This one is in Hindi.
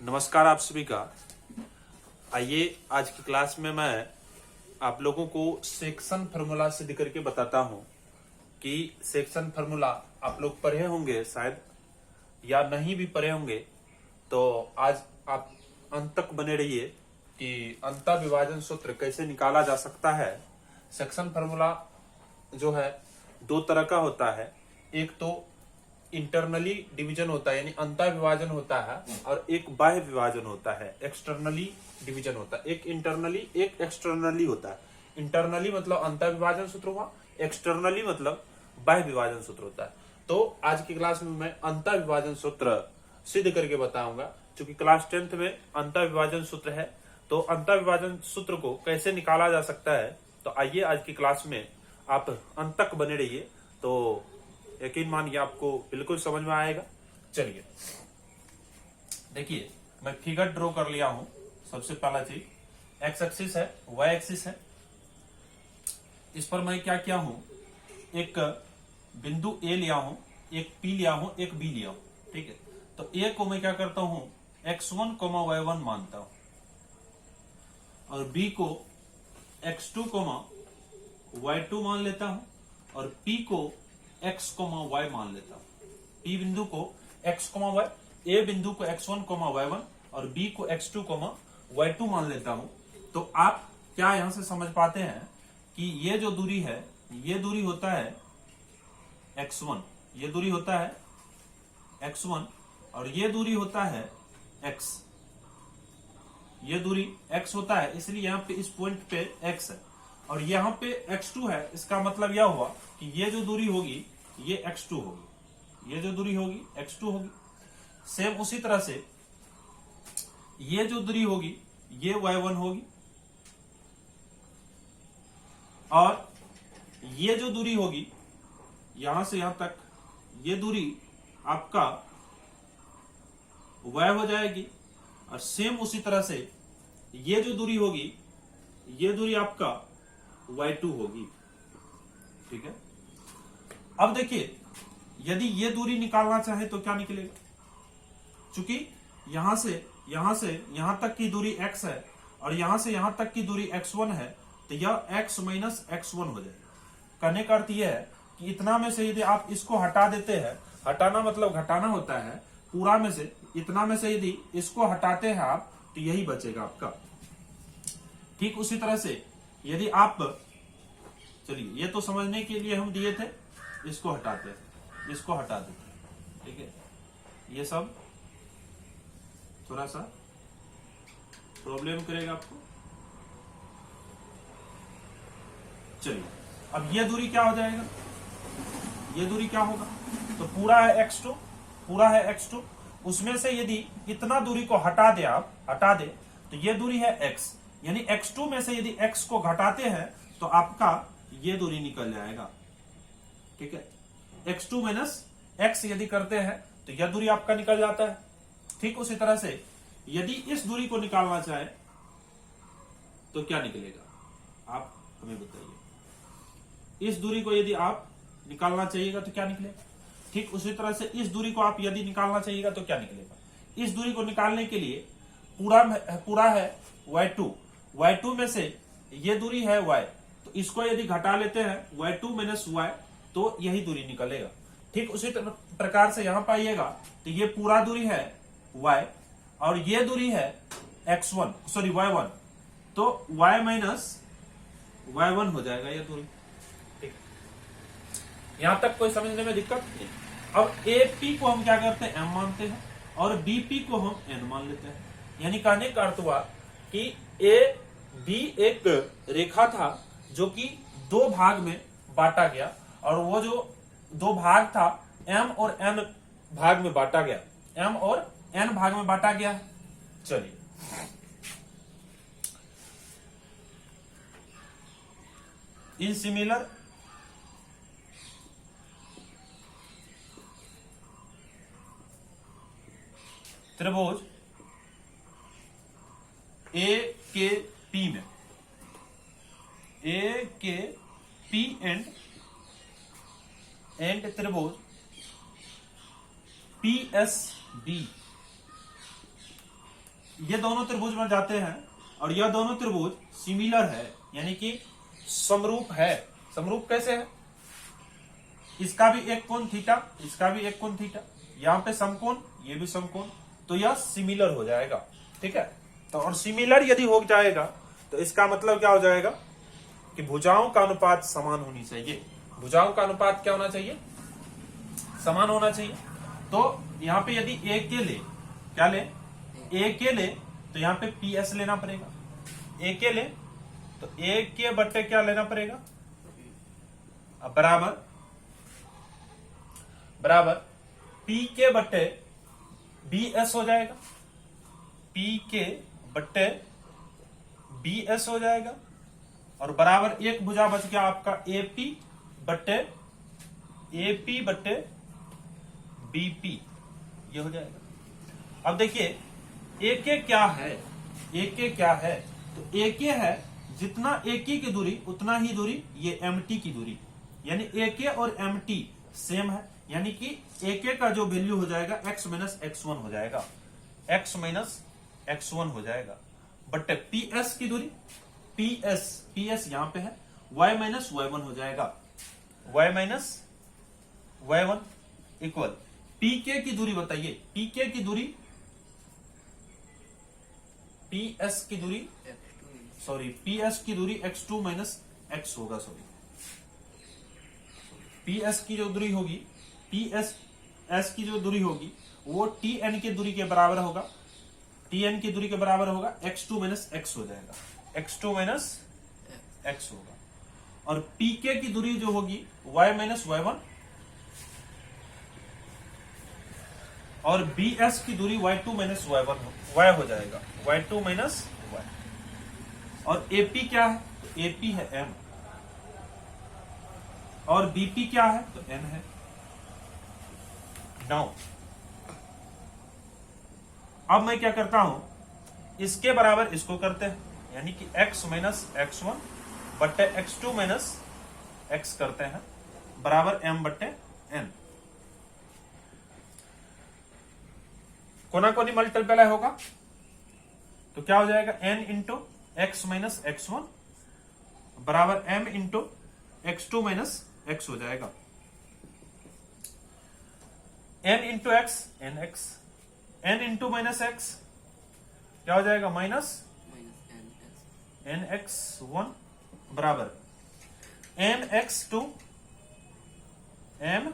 नमस्कार आप सभी का। आइए आज की क्लास में मैं आप लोगों को सेक्शन फार्मूला सिद्ध करके बताता हूं कि सेक्शन फार्मूला आप लोग पढ़े होंगे शायद या नहीं भी पढ़े होंगे, तो आज आप अंत तक बने रहिए कि अंतः विभाजन सूत्र कैसे निकाला जा सकता है। सेक्शन फार्मूला जो है दो तरह का होता है, एक तो इंटरनली डिवीजन होता है यानी अंतः विभाजन होता है, और एक बाह्य विभाजन होता है, एक्सटर्नली डिवीजन होता है। एक इंटरनली एक एक्सटर्नली होता है। इंटरनली मतलब अंतः विभाजन सूत्र हुआ, एक्सटर्नली मतलब बाह्य विभाजन सूत्र होता है। तो आज की क्लास में मैं अंतः विभाजन सूत्र सिद्ध करके बताऊंगा। क्योंकि क्लास 10th में अंतः विभाजन सूत्र है, तो अंतः विभाजन सूत्र को कैसे निकाला जा सकता है, तो आइए आज की क्लास में आप अंत तक बने रहिए, तो यकीन मानिए आपको बिल्कुल समझ में आएगा। चलिए देखिए, मैं फिगर ड्रॉ कर लिया हूं। सबसे पहला चीज एक्स एक्सिस है, वाई एक्सिस है। इस पर मैं क्या किया हूं, एक बिंदु ए लिया हूं, एक पी लिया हूं, एक बी लिया हूं। ठीक है, तो ए को मैं क्या करता हूं, x1, y1 मानता हूं, और बी को x2, y2 मान लेता हूं, और p को x, y मान लेता हूं। p बिंदु को x, y, a बिंदु को x1, y1 और b को x2, y2 मान लेता हूं। तो आप क्या यहां से समझ पाते हैं कि ये जो दूरी है, ये दूरी होता है x1, ये दूरी होता है x1, और ये दूरी होता है x, ये दूरी x होता है, इसलिए यहां पे इस पॉइंट पे x है, और यहां पे x2 है। इसका मतलब यह हुआ कि ये जो दूरी होगी ये x2 होगी, ये जो दूरी होगी x2 होगी। सेम उसी तरह से ये जो दूरी होगी ये y1 होगी, और ये जो दूरी होगी यहां से यहां तक, ये दूरी आपका y हो जाएगी, और सेम उसी तरह से ये जो दूरी होगी ये दूरी आपका y2 होगी। ठीक है, अब देखिए यदि ये दूरी निकालना चाहे तो क्या निकलेगा। चूंकि यहां से यहां तक की दूरी x है और यहां से यहां तक की दूरी x1 है, तो यह x माइनस x1 हो जाएगा। कहने का अर्थ यह है कि इतना में से यदि आप इसको हटा देते हैं, हटाना मतलब घटाना होता है, पूरा में से इतना में से यदि इसको हटाते हैं आप, तो यही बचेगा आपका। ठीक उसी तरह से यदि आप, चलिए ये तो समझने के लिए हम दिए थे, इसको हटाते हैं, इसको हटा देते हैं। ठीक है, ये सब थोड़ा सा प्रॉब्लम करेगा आपको। चलिए अब ये दूरी क्या हो जाएगा, ये दूरी क्या होगा, तो पूरा है x2, पूरा है x2, उसमें से यदि इतना दूरी को हटा दे, आप हटा दे, तो ये दूरी है x, यानी x2 में से यदि x को घटाते हैं तो आपका ये दूरी निकल जाएगा। ठीक है, x2 माइनस x यदि करते हैं तो यह दूरी आपका निकल जाता है। ठीक उसी तरह से यदि इस दूरी को निकालना चाहे तो क्या निकलेगा, आप हमें बताइए। इस दूरी को यदि आप निकालना चाहिएगा तो क्या निकलेगा। ठीक उसी तरह से इस दूरी को आप यदि निकालना चाहिएगा तो क्या निकलेगा। इस दूरी को निकालने के लिए पूरा है y2, y2 में से ये दूरी है y, तो इसको यदि घटा लेते हैं y2 माइनस y, तो यही दूरी निकलेगा। ठीक उसी प्रकार से यहां पाइएगा, तो ये पूरा दूरी है y और ये दूरी है x1, सॉरी y1, तो y माइनस y1 हो जाएगा ये दूरी। ठीक, यहां तक कोई समझने में दिक्कत नहीं। अब AP को हम क्या करते हैं, m मानते हैं, और BP को हम n मान लेते हैं। यानी कहने का अर्थ हुआ कि AB एक रेखा था जो कि दो भाग में बांटा गया, और वो जो दो भाग था m और n भाग में बांटा गया, m और n भाग में बांटा गया। चलिए इन सिमिलर त्रिभुज ए के पी में, ए के पी एंड त्रिभुज PSB ये दोनों त्रिभुज में जाते हैं और यह दोनों त्रिभुज सिमिलर है, यानी कि समरूप है। समरूप कैसे है? इसका भी एक कोण थीटा, इसका भी एक कोण थीटा, यहां पे समकोण, ये भी समकोण, तो यह सिमिलर हो जाएगा। ठीक है, तो और सिमिलर यदि हो जाएगा तो इसका मतलब क्या हो जाएगा कि भुजाओं का अनुपात समान होनी चाहिए। भुजाओं का अनुपात क्या होना चाहिए? समान होना चाहिए। तो यहां पे यदि ए के ले, क्या ले? ए के ले, तो यहां पे पी एस लेना पड़ेगा। ए के ले तो ए के बट्टे क्या लेना पड़ेगा? अब बराबर बराबर पी के बट्टे बी एस हो जाएगा। पी के बट्टे बी एस हो जाएगा और बराबर एक भुजा बच गया आपका एपी बट्टे बीपी, ये हो जाएगा। अब देखिए ए के क्या है? ए के क्या है? तो ए के है जितना ए की दूरी उतना ही दूरी ये एम टी की दूरी, यानी ए के और एम टी सेम है, यानी कि ए के का जो वैल्यू हो जाएगा x माइनस x1 हो जाएगा, x माइनस x1 हो जाएगा। बट पी एस की दूरी, पी एस यहां पे है, y माइनस y1 हो जाएगा, y minus y1 equal P के की दूरी बताइए। पी के की दूरी, पी एस की दूरी, सॉरी पी एस की दूरी x2 माइनस x होगा, सॉरी पी एस की जो दूरी होगी, पी एस की जो दूरी होगी वो टी एन की दूरी के बराबर होगा, टी एन की दूरी के बराबर होगा, x2 माइनस x हो जाएगा, x2 माइनस x होगा। और पी के की दूरी जो होगी y माइनस y1 और बी एस की दूरी y2 माइनस y हो जाएगा, y2 माइनस y। और एपी क्या है? तो एपी है m और बीपी क्या है? तो n है। नाउ अब मैं क्या करता हूं, इसके बराबर इसको करते हैं, यानी कि x माइनस x1 बट्टे x2 माइनस x करते हैं बराबर m बट्टे n। कोना कोनी मल्टीप्लाई होगा तो क्या हो जाएगा? n into x minus x1 बराबर m into x2 minus x हो जाएगा। n into x n x, n into minus x क्या हो जाएगा? माइनस एन एक्स 1 बराबर एन एक्स टू एम